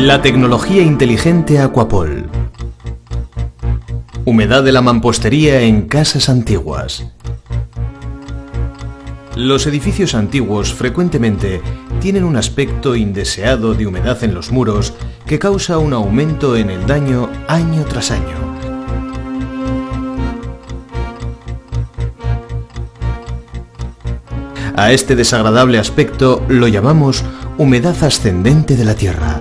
La tecnología inteligente Aquapol. Humedad de la mampostería en casas antiguas. Los edificios antiguos frecuentemente tienen un aspecto indeseado de humedad en los muros que causa un aumento en el daño año tras año. A este desagradable aspecto lo llamamos humedad ascendente de la tierra.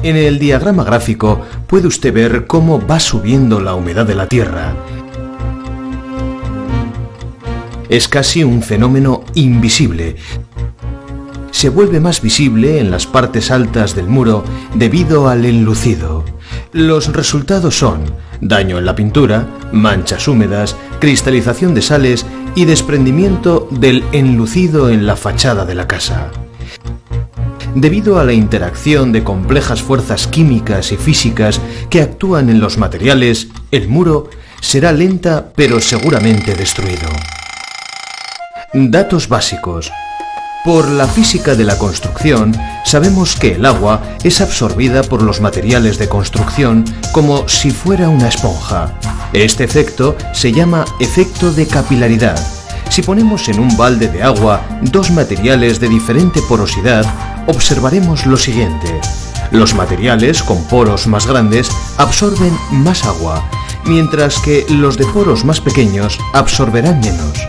En el diagrama gráfico puede usted ver cómo va subiendo la humedad de la tierra. Es casi un fenómeno invisible. Se vuelve más visible en las partes altas del muro debido al enlucido. Los resultados son daño en la pintura, manchas húmedas, cristalización de sales y desprendimiento del enlucido en la fachada de la casa. Debido a la interacción de complejas fuerzas químicas y físicas que actúan en los materiales, el muro será lenta pero seguramente destruido. Datos básicos. Por la física de la construcción, sabemos que el agua es absorbida por los materiales de construcción como si fuera una esponja. Este efecto se llama efecto de capilaridad. Si ponemos en un balde de agua dos materiales de diferente porosidad, observaremos lo siguiente. Los materiales con poros más grandes absorben más agua, mientras que los de poros más pequeños absorberán menos.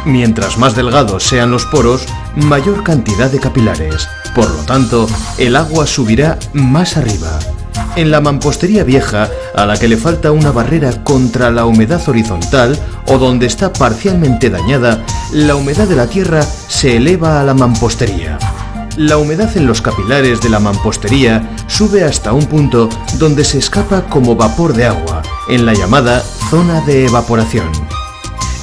Mientras más delgados sean los poros, mayor cantidad de capilares. Por lo tanto, el agua subirá más arriba. En la mampostería vieja, a la que le falta una barrera contra la humedad horizontal o donde está parcialmente dañada, la humedad de la tierra se eleva a la mampostería. La humedad en los capilares de la mampostería sube hasta un punto donde se escapa como vapor de agua, en la llamada zona de evaporación.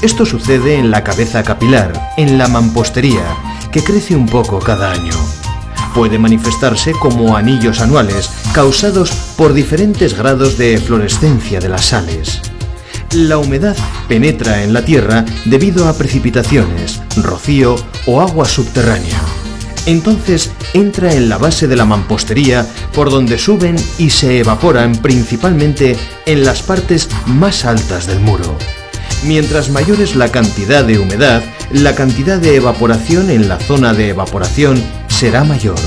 Esto sucede en la cabeza capilar, en la mampostería, que crece un poco cada año. Puede manifestarse como anillos anuales, causados por diferentes grados de fluorescencia de las sales. La humedad penetra en la tierra debido a precipitaciones, rocío o agua subterránea. Entonces entra en la base de la mampostería, por donde suben y se evaporan principalmente en las partes más altas del muro. Mientras mayor es la cantidad de humedad, la cantidad de evaporación en la zona de evaporación será mayor.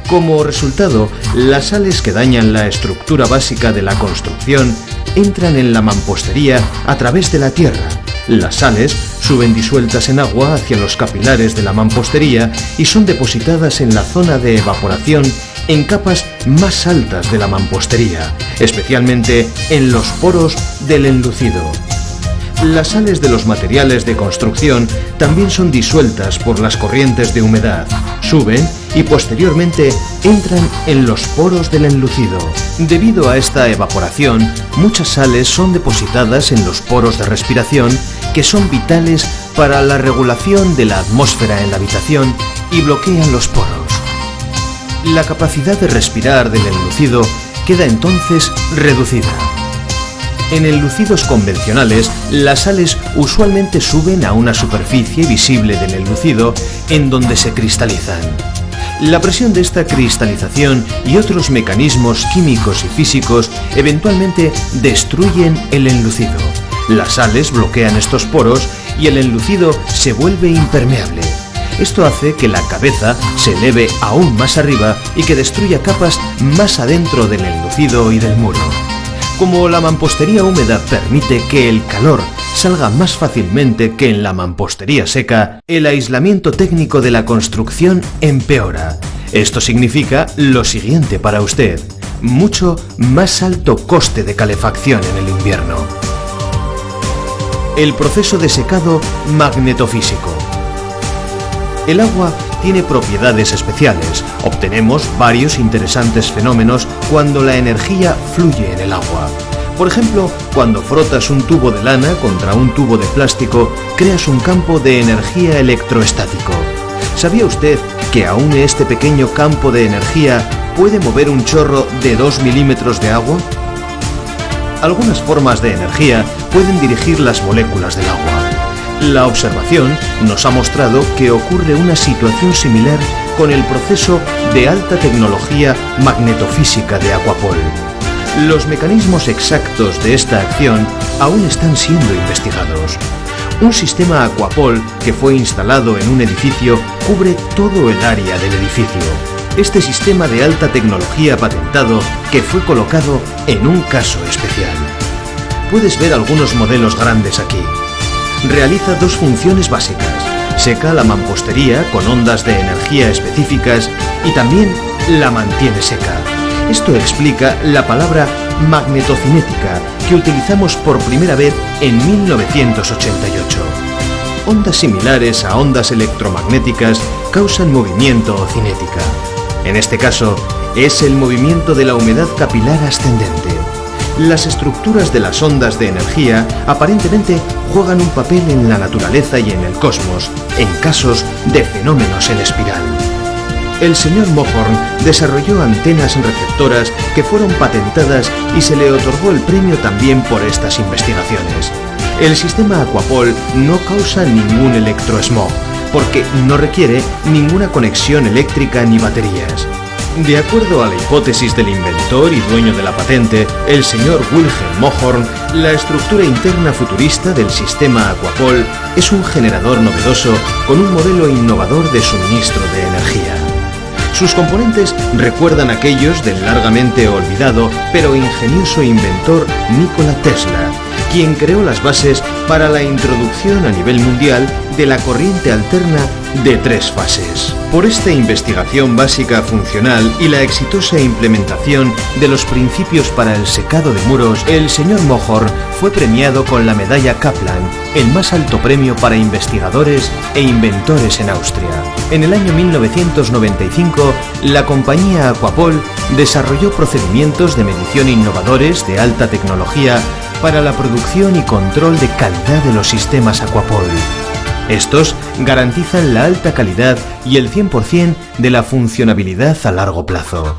Como resultado, las sales que dañan la estructura básica de la construcción entran en la mampostería a través de la tierra. Las sales suben disueltas en agua hacia los capilares de la mampostería y son depositadas en la zona de evaporación en capas más altas de la mampostería, especialmente en los poros del enlucido. Las sales de los materiales de construcción también son disueltas por las corrientes de humedad, suben y posteriormente entran en los poros del enlucido. Debido a esta evaporación, muchas sales son depositadas en los poros de respiración que son vitales para la regulación de la atmósfera en la habitación y bloquean los poros. La capacidad de respirar del enlucido queda entonces reducida. En enlucidos convencionales, las sales usualmente suben a una superficie visible del enlucido en donde se cristalizan. La presión de esta cristalización y otros mecanismos químicos y físicos eventualmente destruyen el enlucido. Las sales bloquean estos poros y el enlucido se vuelve impermeable. Esto hace que la cabeza se eleve aún más arriba y que destruya capas más adentro del enlucido y del muro. Como la mampostería húmeda permite que el calor salga más fácilmente que en la mampostería seca, el aislamiento técnico de la construcción empeora. Esto significa lo siguiente para usted: mucho más alto coste de calefacción en el invierno. El proceso de secado magnetofísico. El agua tiene propiedades especiales. Obtenemos varios interesantes fenómenos cuando la energía fluye en el agua. Por ejemplo, cuando frotas un tubo de lana contra un tubo de plástico, creas un campo de energía electroestático. ¿Sabía usted que aún este pequeño campo de energía puede mover un chorro de 2 milímetros de agua? Algunas formas de energía pueden dirigir las moléculas del agua. La observación nos ha mostrado que ocurre una situación similar con el proceso de alta tecnología magnetofísica de Aquapol. Los mecanismos exactos de esta acción aún están siendo investigados. Un sistema Aquapol que fue instalado en un edificio cubre todo el área del edificio. Este sistema de alta tecnología patentado que fue colocado en un caso especial. Puedes ver algunos modelos grandes aquí. Realiza dos funciones básicas. Seca la mampostería con ondas de energía específicas y también la mantiene seca. Esto explica la palabra magnetocinética que utilizamos por primera vez en 1988. Ondas similares a ondas electromagnéticas causan movimiento o cinética. En este caso, es el movimiento de la humedad capilar ascendente. Las estructuras de las ondas de energía aparentemente juegan un papel en la naturaleza y en el cosmos, en casos de fenómenos en espiral. El señor Moghorn desarrolló antenas receptoras que fueron patentadas y se le otorgó el premio también por estas investigaciones. El sistema Aquapol no causa ningún electrosmog, porque no requiere ninguna conexión eléctrica ni baterías. De acuerdo a la hipótesis del inventor y dueño de la patente, el señor Wilhelm Moghorn, la estructura interna futurista del sistema Aquapol es un generador novedoso con un modelo innovador de suministro de energía. Sus componentes recuerdan aquellos del largamente olvidado pero ingenioso inventor Nikola Tesla, quien creó las bases para la introducción a nivel mundial de la corriente alterna de 3 fases. Por esta investigación básica funcional y la exitosa implementación de los principios para el secado de muros, el señor Moghorn fue premiado con la medalla Kaplan, el más alto premio para investigadores e inventores en Austria. En el año 1995, la compañía Aquapol desarrolló procedimientos de medición innovadores de alta tecnología para la producción y control de calidad de los sistemas Aquapol. Estos garantizan la alta calidad y el 100% de la funcionabilidad a largo plazo.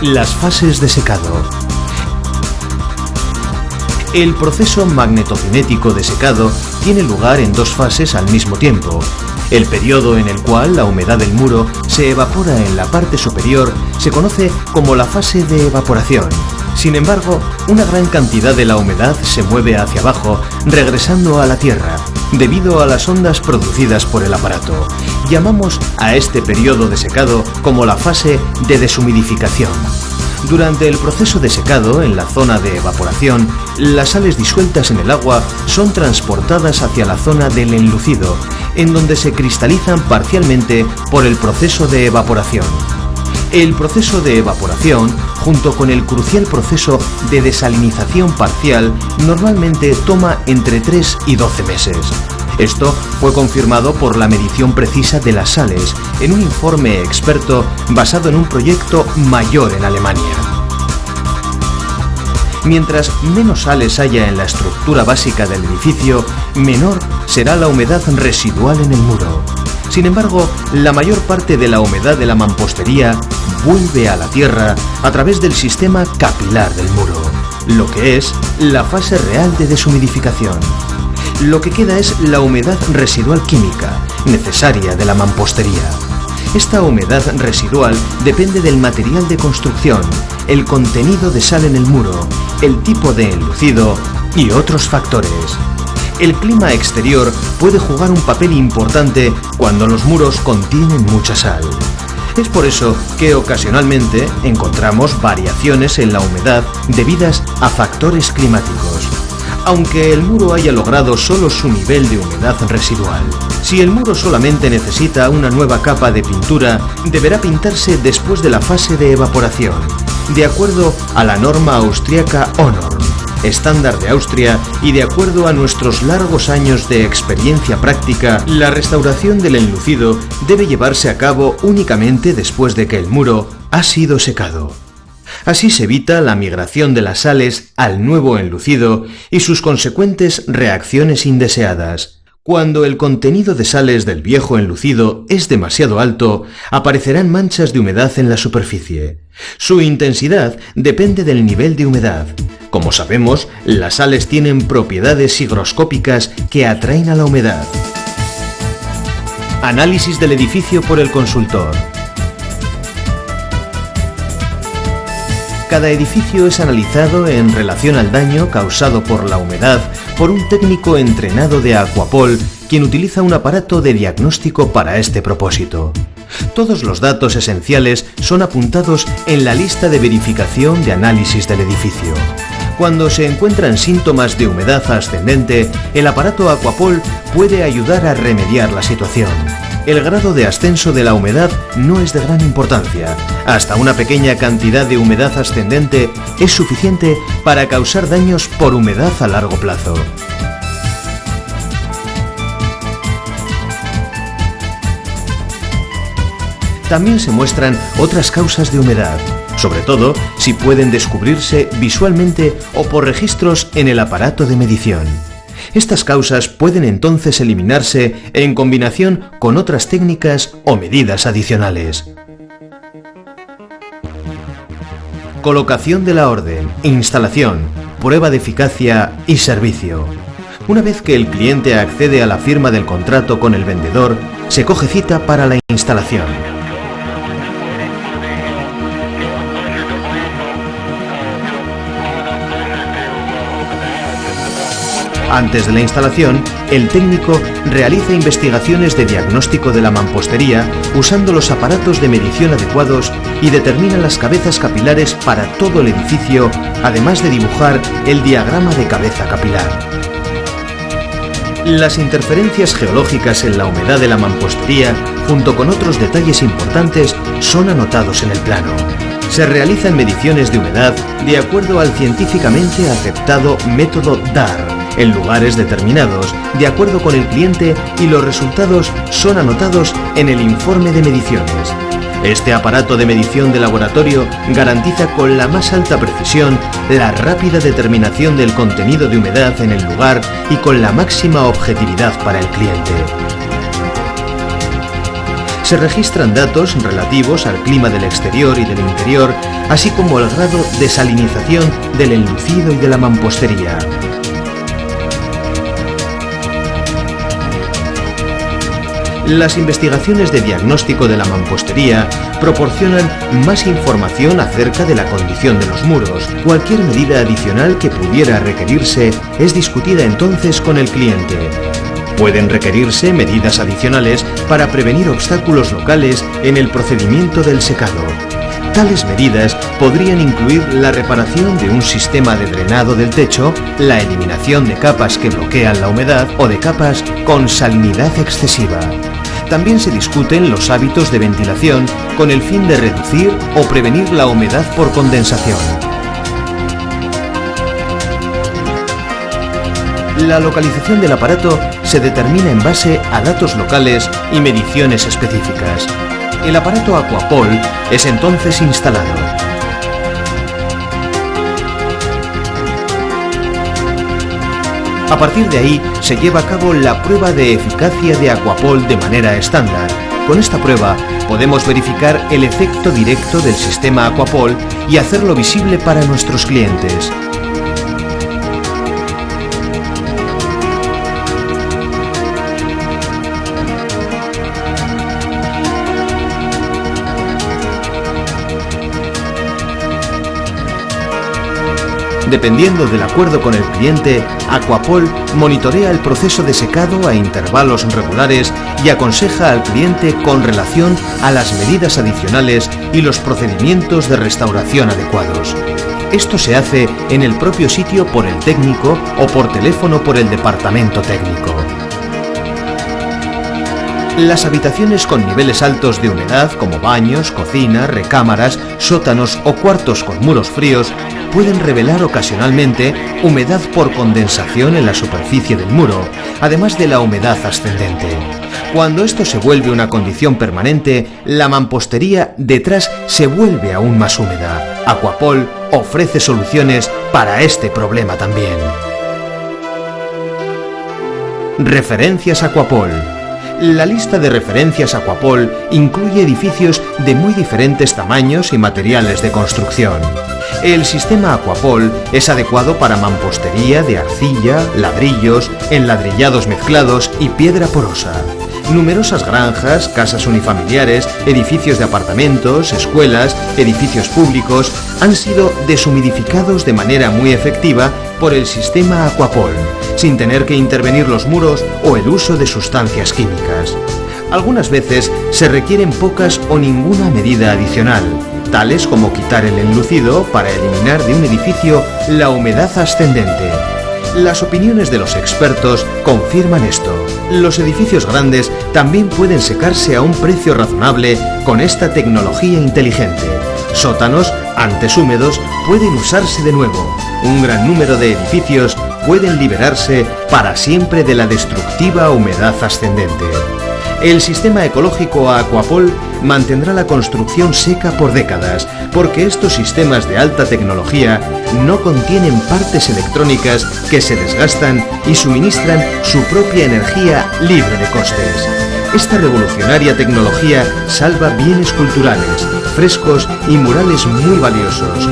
Las fases de secado. El proceso magnetocinético de secado tiene lugar en 2 fases al mismo tiempo. El periodo en el cual la humedad del muro se evapora en la parte superior se conoce como la fase de evaporación. Sin embargo, una gran cantidad de la humedad se mueve hacia abajo, regresando a la tierra, debido a las ondas producidas por el aparato. Llamamos a este periodo de secado como la fase de deshumidificación. Durante el proceso de secado, en la zona de evaporación, las sales disueltas en el agua son transportadas hacia la zona del enlucido, en donde se cristalizan parcialmente por el proceso de evaporación. El proceso de evaporación, junto con el crucial proceso de desalinización parcial, normalmente toma entre 3 y 12 meses. Esto fue confirmado por la medición precisa de las sales en un informe experto basado en un proyecto mayor en Alemania. Mientras menos sales haya en la estructura básica del edificio, menor será la humedad residual en el muro. Sin embargo, la mayor parte de la humedad de la mampostería vuelve a la tierra a través del sistema capilar del muro, lo que es la fase real de deshumidificación. Lo que queda es la humedad residual química, necesaria de la mampostería. Esta humedad residual depende del material de construcción, el contenido de sal en el muro, el tipo de enlucido y otros factores. El clima exterior puede jugar un papel importante cuando los muros contienen mucha sal. Es por eso que ocasionalmente encontramos variaciones en la humedad debidas a factores climáticos, aunque el muro haya logrado solo su nivel de humedad residual. Si el muro solamente necesita una nueva capa de pintura, deberá pintarse después de la fase de evaporación, de acuerdo a la norma austríaca ONORM, estándar de Austria, y de acuerdo a nuestros largos años de experiencia práctica, la restauración del enlucido debe llevarse a cabo únicamente después de que el muro ha sido secado. Así se evita la migración de las sales al nuevo enlucido y sus consecuentes reacciones indeseadas, Cuando el contenido de sales del viejo enlucido es demasiado alto, aparecerán manchas de humedad en la superficie. Su intensidad depende del nivel de humedad. Como sabemos, las sales tienen propiedades higroscópicas que atraen a la humedad. Análisis del edificio por el consultor. Cada edificio es analizado en relación al daño causado por la humedad por un técnico entrenado de Aquapol, quien utiliza un aparato de diagnóstico para este propósito. Todos los datos esenciales son apuntados en la lista de verificación de análisis del edificio. Cuando se encuentran síntomas de humedad ascendente, el aparato Aquapol puede ayudar a remediar la situación. El grado de ascenso de la humedad no es de gran importancia. Hasta una pequeña cantidad de humedad ascendente es suficiente para causar daños por humedad a largo plazo. También se muestran otras causas de humedad, sobre todo si pueden descubrirse visualmente o por registros en el aparato de medición. Estas causas pueden entonces eliminarse en combinación con otras técnicas o medidas adicionales. Colocación de la orden, instalación, prueba de eficacia y servicio. Una vez que el cliente accede a la firma del contrato con el vendedor, se coge cita para la instalación. Antes de la instalación, el técnico realiza investigaciones de diagnóstico de la mampostería usando los aparatos de medición adecuados y determina las cabezas capilares para todo el edificio, además de dibujar el diagrama de cabeza capilar. Las interferencias geológicas en la humedad de la mampostería, junto con otros detalles importantes, son anotados en el plano. Se realizan mediciones de humedad de acuerdo al científicamente aceptado método DAR, en lugares determinados, de acuerdo con el cliente, y los resultados son anotados en el informe de mediciones. Este aparato de medición de laboratorio garantiza con la más alta precisión la rápida determinación del contenido de humedad en el lugar y con la máxima objetividad para el cliente. Se registran datos relativos al clima del exterior y del interior, así como el grado de salinización del enlucido y de la mampostería. Las investigaciones de diagnóstico de la mampostería proporcionan más información acerca de la condición de los muros. Cualquier medida adicional que pudiera requerirse es discutida entonces con el cliente. Pueden requerirse medidas adicionales para prevenir obstáculos locales en el procedimiento del secado. Tales medidas podrían incluir la reparación de un sistema de drenado del techo, la eliminación de capas que bloquean la humedad o de capas con salinidad excesiva. También se discuten los hábitos de ventilación con el fin de reducir o prevenir la humedad por condensación. La localización del aparato se determina en base a datos locales y mediciones específicas. El aparato Aquapol es entonces instalado. A partir de ahí se lleva a cabo la prueba de eficacia de Aquapol de manera estándar. Con esta prueba podemos verificar el efecto directo del sistema Aquapol y hacerlo visible para nuestros clientes. Dependiendo del acuerdo con el cliente, Aquapol monitorea el proceso de secado a intervalos regulares y aconseja al cliente con relación a las medidas adicionales y los procedimientos de restauración adecuados. Esto se hace en el propio sitio por el técnico o por teléfono por el departamento técnico. Las habitaciones con niveles altos de humedad, como baños, cocinas, recámaras, sótanos o cuartos con muros fríos, pueden revelar ocasionalmente humedad por condensación en la superficie del muro, además de la humedad ascendente. Cuando esto se vuelve una condición permanente, la mampostería detrás se vuelve aún más húmeda. Aquapol ofrece soluciones para este problema también. Referencias Aquapol. La lista de referencias Aquapol incluye edificios de muy diferentes tamaños y materiales de construcción. El sistema Aquapol es adecuado para mampostería de arcilla, ladrillos, enladrillados mezclados y piedra porosa. Numerosas granjas, casas unifamiliares, edificios de apartamentos, escuelas, edificios públicos han sido deshumidificados de manera muy efectiva por el sistema Aquapol, sin tener que intervenir los muros o el uso de sustancias químicas. Algunas veces se requieren pocas o ninguna medida adicional, tales como quitar el enlucido para eliminar de un edificio la humedad ascendente. Las opiniones de los expertos confirman esto. Los edificios grandes también pueden secarse a un precio razonable con esta tecnología inteligente. Sótanos, antes húmedos, pueden usarse de nuevo. Un gran número de edificios pueden liberarse para siempre de la destructiva humedad ascendente. El sistema ecológico Aquapol mantendrá la construcción seca por décadas, porque estos sistemas de alta tecnología no contienen partes electrónicas que se desgastan y suministran su propia energía libre de costes. Esta revolucionaria tecnología salva bienes culturales, frescos y murales muy valiosos.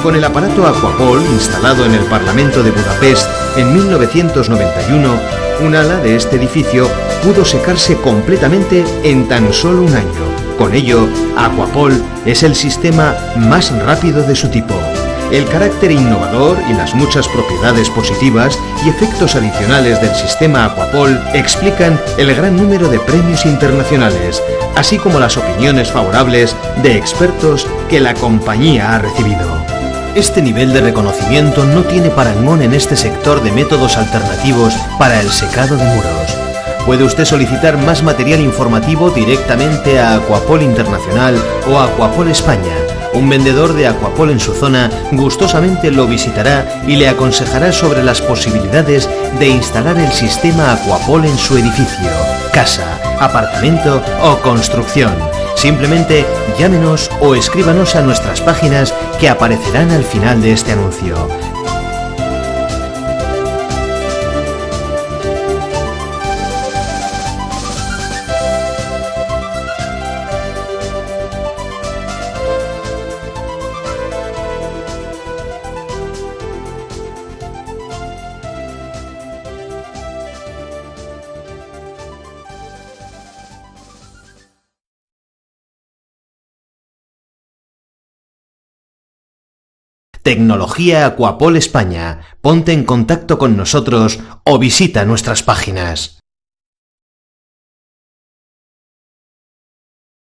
Con el aparato Aquapol instalado en el Parlamento de Budapest en 1991, un ala de este edificio pudo secarse completamente en tan solo un año. Con ello, Aquapol es el sistema más rápido de su tipo. El carácter innovador y las muchas propiedades positivas y efectos adicionales del sistema Aquapol explican el gran número de premios internacionales, así como las opiniones favorables de expertos que la compañía ha recibido. Este nivel de reconocimiento no tiene parangón en este sector de métodos alternativos para el secado de muros. Puede usted solicitar más material informativo directamente a Aquapol Internacional o Aquapol España. Un vendedor de Aquapol en su zona gustosamente lo visitará y le aconsejará sobre las posibilidades de instalar el sistema Aquapol en su edificio, casa, apartamento o construcción. Simplemente llámenos o escríbanos a nuestras páginas que aparecerán al final de este anuncio. Tecnología Aquapol España. Ponte en contacto con nosotros o visita nuestras páginas.